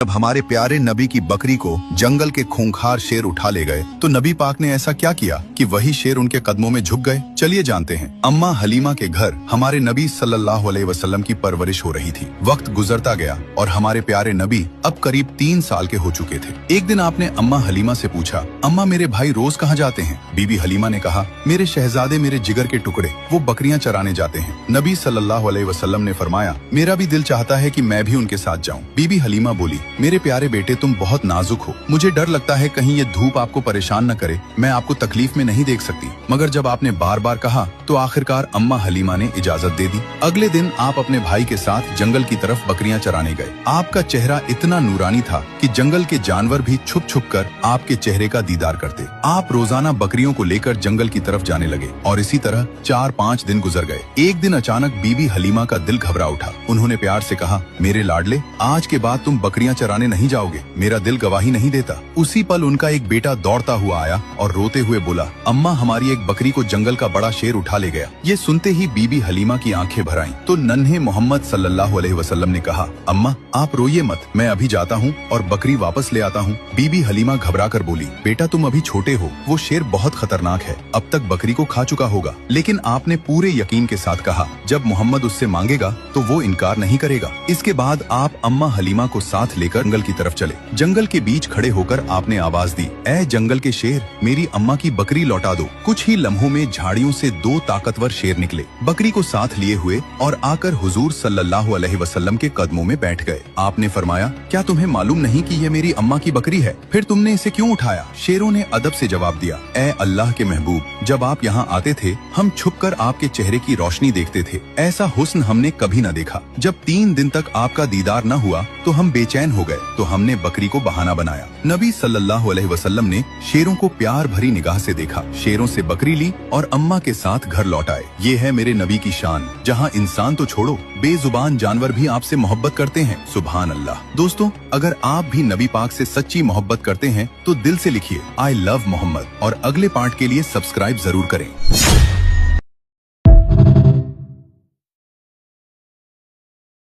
जब हमारे प्यारे नबी की बकरी को जंगल के खूंखार शेर उठा ले गए तो नबी पाक ने ऐसा क्या किया कि वही शेर उनके कदमों में झुक गए। चलिए जानते हैं। अम्मा हलीमा के घर हमारे नबी सल्लल्लाहु अलैहि वसल्लम की परवरिश हो रही थी। वक्त गुजरता गया और हमारे प्यारे नबी अब करीब 3 साल के हो चुके थे। एक दिन आपने अम्मा हलीमा से पूछा, अम्मा मेरे भाई रोज कहाँ जाते हैं? बीबी हलीमा ने कहा, मेरे शहजादे मेरे जिगर के टुकड़े, वो बकरियां चराने जाते हैं। नबी सल्लल्लाहु अलैहि वसल्लम ने फरमाया, मेरा भी दिल चाहता है कि मैं भी उनके साथ जाऊं। बीबी हलीमा बोली, मेरे प्यारे बेटे तुम बहुत नाजुक हो, मुझे डर लगता है कहीं ये धूप आपको परेशान न करे, मैं आपको तकलीफ में नहीं देख सकती। मगर जब आपने बार बार कहा तो आखिरकार अम्मा हलीमा ने इजाजत दे दी। अगले दिन आप अपने भाई के साथ जंगल की तरफ बकरियां चराने गए। आपका चेहरा इतना नूरानी था कि जंगल के जानवर भी छुप छुप कर आपके चेहरे का दीदार करते। आप रोजाना बकरियों को लेकर जंगल की तरफ जाने लगे और इसी तरह 4-5 दिन गुजर गए। एक दिन अचानक बीबी हलीमा का दिल घबरा उठा। उन्होंने प्यार से कहा, मेरे लाडले, आज के बाद तुम बकरियां चराने नहीं जाओगे, मेरा दिल गवाही नहीं देता। उसी पल उनका एक बेटा दौड़ता हुआ आया और रोते हुए बोला, अम्मा हमारी एक बकरी को जंगल का बड़ा शेर उठा ले गया। ये सुनते ही बीबी हलीमा की आंखें भर आईं। तो नन्हे मोहम्मद सल्लल्लाहु अलैहि वसल्लम ने कहा, अम्मा आप रोइए मत, मैं अभी जाता हूँ और बकरी वापस ले आता हूँ। बीबी हलीमा घबरा कर बोली, बेटा तुम अभी छोटे हो, वो शेर बहुत खतरनाक है, अब तक बकरी को खा चुका होगा। लेकिन आपने पूरे यकीन के साथ कहा, जब मोहम्मद उससे मांगेगा तो वो इनकार नहीं करेगा। इसके बाद आप अम्मा हलीमा को साथ लेकर जंगल की तरफ चले। जंगल के बीच खड़े होकर आपने आवाज दी, ऐ जंगल के शेर, मेरी अम्मा की बकरी लौटा दो। कुछ ही लम्हों में झाड़ियों से 2 ताकतवर शेर निकले, बकरी को साथ लिए हुए और आकर हुजूर सल्लल्लाहु अलैहि वसल्लम के कदमों में बैठ गए। आपने फरमाया, क्या तुम्हें मालूम नहीं कि ये मेरी अम्मा की बकरी है? फिर तुमने इसे क्यों उठाया? शेरों ने अदब से जवाब दिया, ऐ अल्लाह के महबूब, जब आप यहाँ आते थे हम छुपकर आपके चेहरे की रोशनी देखते थे, ऐसा हुस्न हमने कभी न देखा। जब 3 दिन तक आपका दीदार न हुआ तो हम बेचैन हो गए, तो हमने बकरी को बहाना बनाया। नबी सल्लल्लाहु अलैहि वसल्लम ने शेरों को प्यार भरी निगाह से देखा, शेरों से बकरी ली और अम्मा के साथ घर लौट आए। ये है मेरे नबी की शान, जहाँ इंसान तो छोड़ो, बेजुबान जानवर भी आपसे मोहब्बत करते हैं। सुभान अल्लाह। दोस्तों, अगर आप भी नबी पाक से सच्ची मोहब्बत करते हैं तो दिल से लिखिए, आई लव मोहम्मद, और अगले पार्ट के लिए सब्सक्राइब जरूर करें।